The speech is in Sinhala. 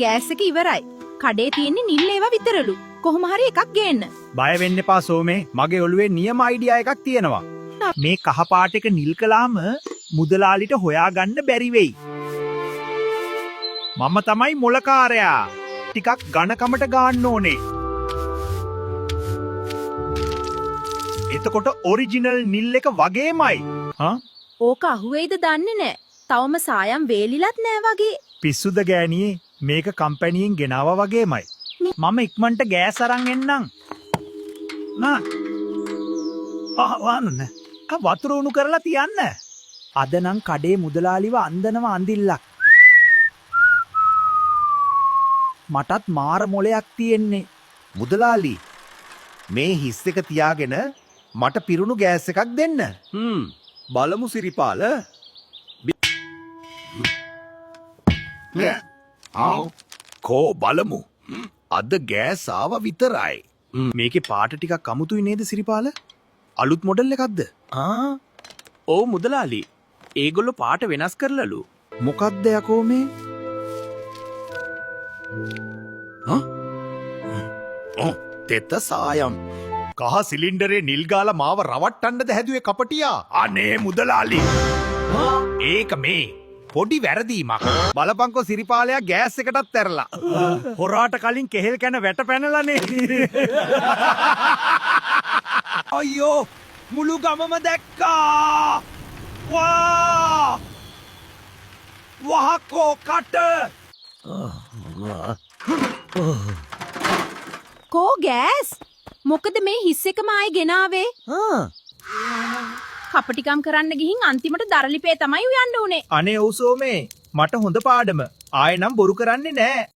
ගෑස් එක ඉවරයි. කඩේ තියෙන්නේ නිල් ඒවා විතරලු. කොහොම හරි එකක් ගේන්න. බය වෙන්න එපා සෝමේ. මගේ ඔළුවේ නියම අයිඩියා එකක් තියෙනවා. මේ කහ පාට එක නිල් කළාම මුදලාලිට හොයාගන්න බැරි වෙයි. මම තමයි මොලකාරයා. ටිකක් ඝනකමට ගන්න ඕනේ. එතකොට ඔරිජිනල් නිල් එක වගේමයි. හා? ඕක අහුවෙයිද දන්නේ නැහැ. තවම සායම් වේලිලත් නෑ වගේ. පිස්සුද ගෑණියේ? මේක කම්පැනියෙන් ගෙනාවා වගේමයි. මම ඉක්මනට ගෑස් අරන් එන්නම්. නා. වන්න. වතුර උණු කරලා තියන්න. අද නම් කඩේ මුදලාලිව අන්දනව අඳිල්ලක්. මටත් මාර මොලයක් තියෙන්නේ. මුදලාලි මේ හිස් එක තියාගෙන මට පිරුණු ගෑස් එකක් දෙන්න. බලමු සිරිපාල. කෝ බලමු. අද ගෑස් ආව විතරයි. මේකේ පාට ටිකක් අමුතුයි නේද සිරිපාල? අලුත් මොඩල් එකක්ද? ඔව් මුදලාලි. ඒගොල්ලෝ පාට වෙනස් කරලලු. මොකක්ද යකෝ මේ? තෙත සායම්. කහ සිලින්ඩරේ නිල් ගාලා මාව රවට්ටන්නද හැදුවේ කපටියා? අනේ මුදලාලි. ඒක මේ පොඩි වැරදීමක්. බලපංකෝ සිරිපාලයා ගෑස් එකටත් ඇරලා. හොරාට කලින් කෙහෙල් කන වැට පැනලානේ. අයියෝ මුළු ගමම දැක්කා. වා! වහකෝ කට. කෝ ගෑස්? මොකද මේ හිස් එකම ආයි ගෙනාවේ? කපටිකම් කරන්න ගිහින් අන්තිමට දරලිපේ තමයි උයන්න උනේ. අනේ ඔව් සෝමේ. මට හොඳ පාඩම. ආයෙ නම් බොරු කරන්නේ නෑ.